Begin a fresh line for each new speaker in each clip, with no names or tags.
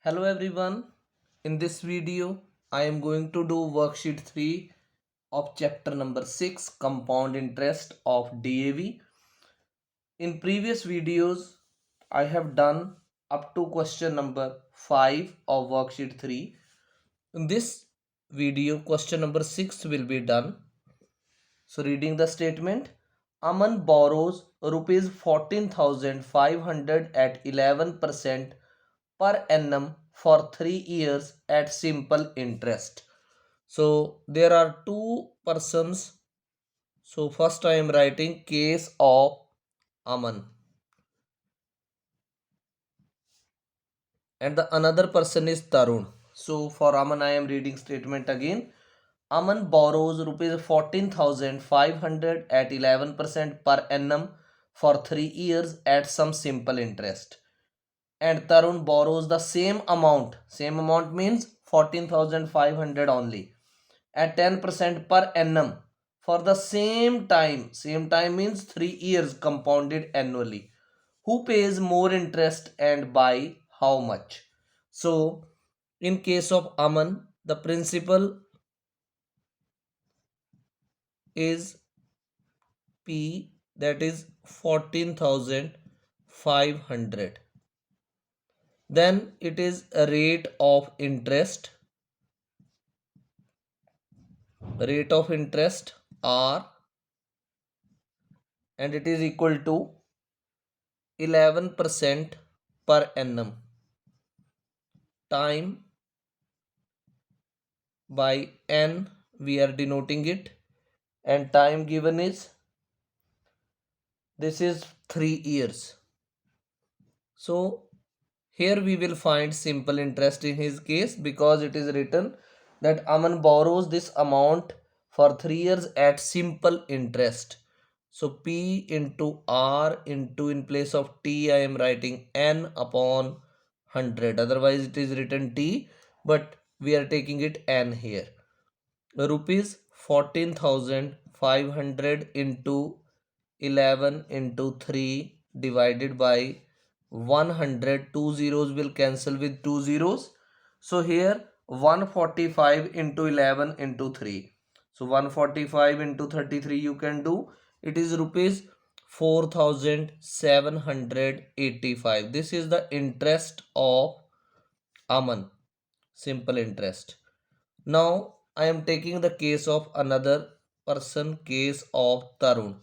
Hello everyone. In this video, I am going to do worksheet 3 of chapter number 6 compound interest of DAV. In previous videos, I have done up to question number 5 of worksheet 3. In this video, question number 6 will be done. So reading the statement, Aman borrows rupees 14,500 at 11% per annum for 3 years at simple interest. So there are two persons. So first I am writing case of Aman and the another person is Tarun. So for Aman I am reading statement again. Aman borrows rupees 14,500 at 11% per annum for 3 years at some simple interest. And Tarun borrows the same amount. Same amount means 14,500 only at 10% per annum for the same time. Same time means 3 years compounded annually. Who pays more interest and by how much? So, in case of Aman, the principal is P, that is 14,500. Then it is a rate of interest R, and it is equal to 11% per annum. Time by n we are denoting it, and time given is this is 3 years. So here we will find simple interest in his case because it is written that Aman borrows this amount for 3 years at simple interest. So P into R into, in place of T I am writing N upon 100. Otherwise it is written T, but we are taking it N here. Rupees 14,500 into 11 into 3 divided by 100. Two zeros will cancel with two zeros. So here 145 into 11 into 3. So 145 into 33 you can do. It is rupees 4,785. This is the interest of Aman. Simple interest. Now I am taking the case of another person, case of Tarun.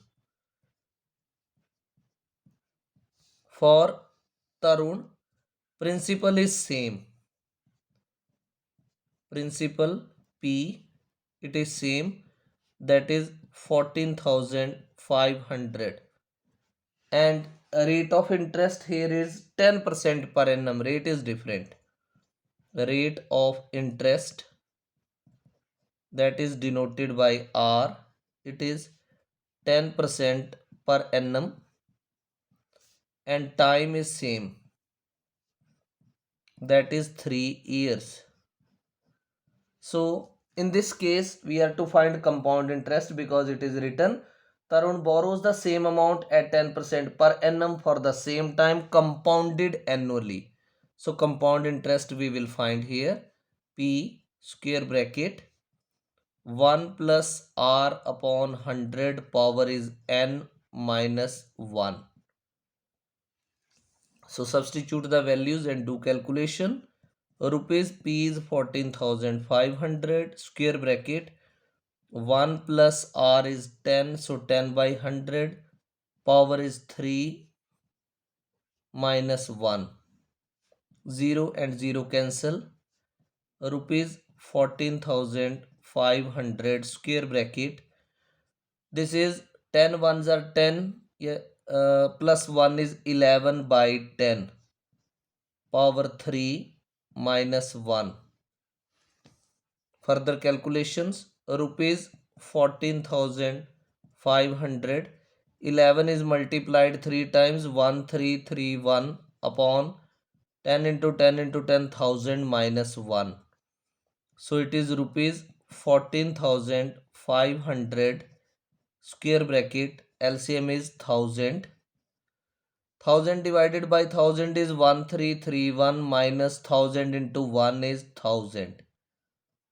For Tarun, principal is same. Principal P, it is same, that is 14,500, and rate of interest here is 10% per annum. Rate is different. Rate of interest, that is denoted by R, it is 10% per annum, and time is same, that is 3 years. So in this case we are to find compound interest because it is written Tarun borrows the same amount at 10% per annum for the same time compounded annually. So compound interest we will find here P square bracket 1 plus R upon 100 power is N minus 1. So substitute the values and do calculation. Rupees P is 14,500 square bracket 1 plus R is 10, so 10 by 100 power is 3 minus 1. 0 and 0 cancel. Rupees 14,500 square bracket. This is 10 ones are 10, yeah, plus 1 is 11 by 10 power 3 minus 1. Further calculations, rupees 14,500. 11 is multiplied 3 times, 1331 upon 10 into 10 into 10,000 minus 1. So it is rupees 14,500 square bracket, LCM is 1000 1000 divided by 1000 is 1331 minus 1000 into 1 is 1000.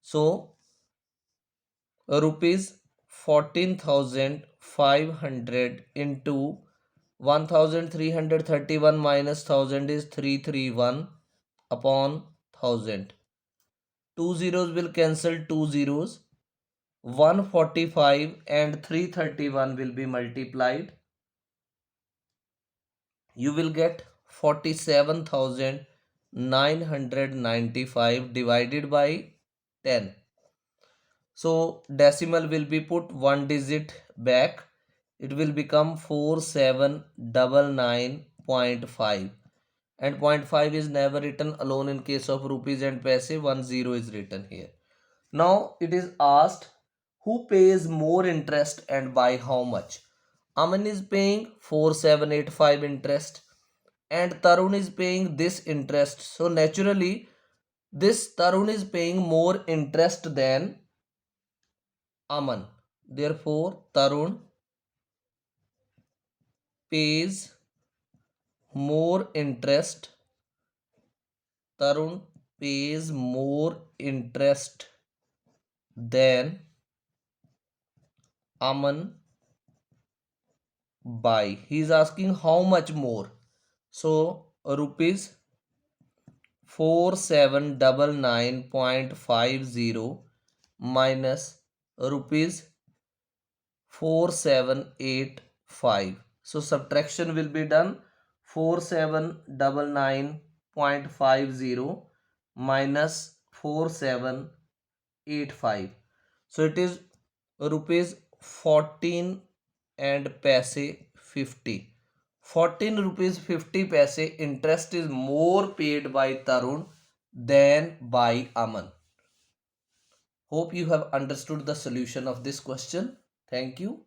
So rupees 14,500 into 1331 minus 1000 is 331 upon 1000. Two zeros will cancel two zeros. 145 and 331 will be multiplied. You will get 47,995 divided by 10. So decimal will be put one digit back. It will become 4799.5. And 0.5 is never written alone in case of rupees and paise. 10 is written here. Now it is asked who pays more interest and by how much. Aman is paying 4785 interest and Tarun is paying this interest. So naturally this Tarun is paying more interest than Aman. Therefore Tarun pays more interest. Tarun pays more interest than Aman by. He is asking how much more. So rupees 4799.50 minus rupees 4785. So subtraction will be done. 4799.50 minus 4785. So it is rupees 14 and paise 50. 14 rupees 50 paise interest is more paid by Tarun than by Aman. Hope you have understood the solution of this question. Thank you.